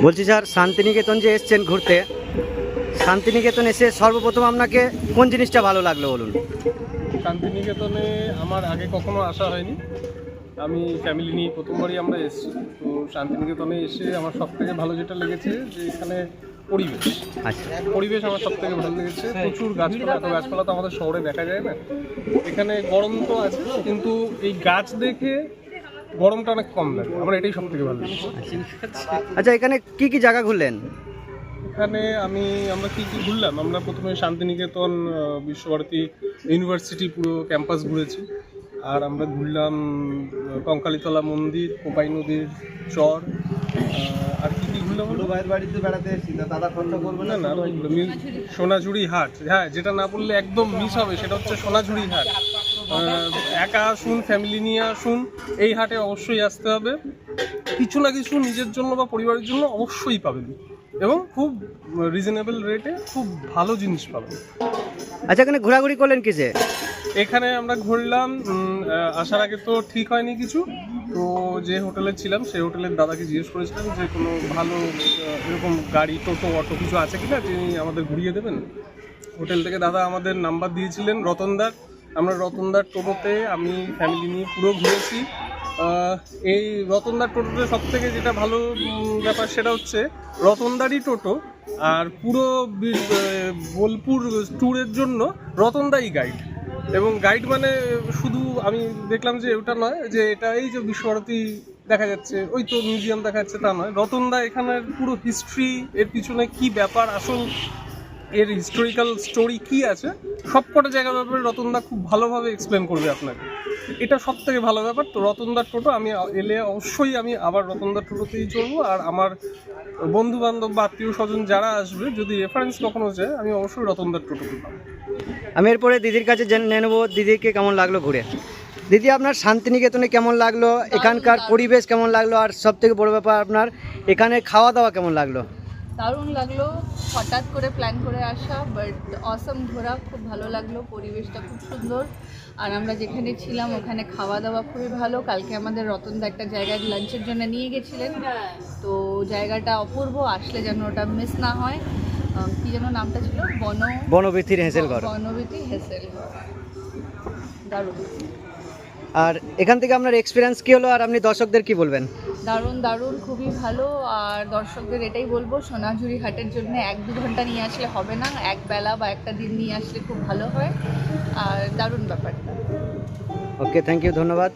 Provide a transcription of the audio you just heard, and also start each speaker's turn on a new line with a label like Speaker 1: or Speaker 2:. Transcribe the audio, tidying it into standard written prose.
Speaker 1: বলছি স্যার, শান্তিনিকেতন যে এসছেন ঘুরতে, শান্তিনিকেতন এসে সর্বপ্রথম আপনাকে কোন জিনিসটা ভালো লাগলো বলুন?
Speaker 2: শান্তিনিকেতনে আমার আগে কখনো আসা হয়নি, আমি ফ্যামিলি নিয়ে প্রথমবারই আমরা এসেছি। তো শান্তিনিকেতনে এসে আমার সবথেকে ভালো যেটা লেগেছে যে এখানে পরিবেশ।
Speaker 1: আচ্ছা,
Speaker 2: পরিবেশ আমার সবথেকে ভালো লেগেছে। প্রচুর গাছপালা, এত গাছপালা তো আমাদের শহরে দেখা যায় না। এখানে গরম তো আছে, কিন্তু এই গাছ দেখে গরমটা অনেক কম লাগে, আমার এটাই সবথেকে ভালো লেগেছে।
Speaker 1: আচ্ছা, এখানে কি কি জায়গা ঘুরলেন?
Speaker 2: এখানে আমরা কি কি ঘুরলাম, আমরা প্রথমে শান্তিনিকেতন বিশ্বভারতী ইউনিভার্সিটি পুরো ক্যাম্পাস ঘুরেছি। আর আমরা ঘুরলাম কঙ্কালীতলা মন্দির, কোপাই নদীর চর। আর কি কি ঘুরলাম,
Speaker 3: ভাইয়ের বাড়িতে বেড়াতে এসেছি, দাদা খরচা করবে
Speaker 2: না না সোনাঝুরি হাট। হ্যাঁ, যেটা না বললে একদম মিস হবে, সেটা হচ্ছে সোনাঝুরি হাট। একা আসুন, ফ্যামিলি নিয়ে আসুন, এই হাটে অবশ্যই আসতে হবে। কিছু না কিছু নিজের জন্য বা পরিবারের জন্য অবশ্যই পাবেন, এবং খুব রিজনেবল রেটে খুব ভালো জিনিস পাবেন।
Speaker 1: আচ্ছা, এখানে ঘোরাঘুরি করলেন কিসে?
Speaker 2: এখানে আমরা ঘুরলাম, আসার আগে তো ঠিক হয়নি কিছু, তো যে হোটেলে ছিলাম সেই হোটেলের দাদাকে জিজ্ঞেস করেছিলাম যে কোনো ভালো এরকম গাড়ি, টোটো, অটো কিছু আছে কিনা যিনি আমাদের ঘুরিয়ে দেবেন। হোটেল থেকে দাদা আমাদের নাম্বার দিয়েছিলেন রতনদার। আমরা রতনদার টোটোতে আমি ফ্যামিলি নিয়ে পুরো ঘুরেছি। এই রতনদার টোটোতে সব থেকে যেটা ভালো ব্যাপার সেটা হচ্ছে রতনদারই টোটো, আর পুরো বোলপুর ট্যুরের জন্য রতনদাই গাইড। এবং গাইড মানে শুধু আমি দেখলাম যে ওটা নয় যে এটা এই যে বিশ্বভারতী দেখা যাচ্ছে, ওই তো মিউজিয়াম দেখা যাচ্ছে, তা নয়। রতনদা এখানের পুরো হিস্ট্রি, এর পিছনে কি ব্যাপার, আসল এর হিস্টোরিক্যাল স্টোরি কি আছে, সব কটা জায়গার ব্যাপারে রতনদা খুব ভালোভাবে এক্সপ্লেন করবে আপনাকে। এটা সব থেকে ভালো ব্যাপার। তো রতনদার টোটো আমি এলে অবশ্যই আমি আবার রতনদার টোটোতেই চলবো। আর আমার বন্ধু বান্ধব বা আত্মীয় স্বজন যারা আসবে, যদি রেফারেন্স কখনো যায়, আমি অবশ্যই রতনদার টোটোতে পাবো।
Speaker 1: আমি এরপরে দিদির কাছে জেনে নেবো দিদিকে কেমন লাগলো ঘুরে। দিদি, আপনার শান্তিনিকেতনে কেমন লাগলো, এখানকার পরিবেশ কেমন লাগলো, আর সব থেকে বড় ব্যাপার আপনার এখানে খাওয়া দাওয়া কেমন লাগলো?
Speaker 4: দারুণ লাগলো, হঠাৎ করে প্ল্যান করে আসা, বাট অসম ঘোরা, খুব ভালো লাগলো, পরিবেশটা খুব সুন্দর। আর আমরা যেখানে ছিলাম ওখানে খাওয়া দাওয়া খুবই ভালো। কালকে আমাদের রতনদা একটা জায়গায় লাঞ্চের জন্য নিয়ে গেছিলেন, তো জায়গাটা অপূর্ব, আসলে যেন ওটা মিস না হয়। কি যেন নামটা ছিল,
Speaker 1: বনবিথির হেঁসেলঘর।
Speaker 4: বনবিথি হেঁসেলঘর, দারুণ।
Speaker 1: আর এখান থেকে আপনার এক্সপিরিয়েন্স কী হলো, আর আপনি দর্শকদের কি বলবেন?
Speaker 4: দারুণ দারুণ, খুবই ভালো। আর দর্শকদের এটাই বলবো, সোনাঝুরি হাটের জন্য 1-2 ঘন্টা নিয়ে আসলে হবে না, এক বেলা বা একটা দিন নিয়ে আসলে খুব ভালো হয়। আর দারুণ ব্যাপারটা।
Speaker 1: ওকে, থ্যাংক ইউ, ধন্যবাদ।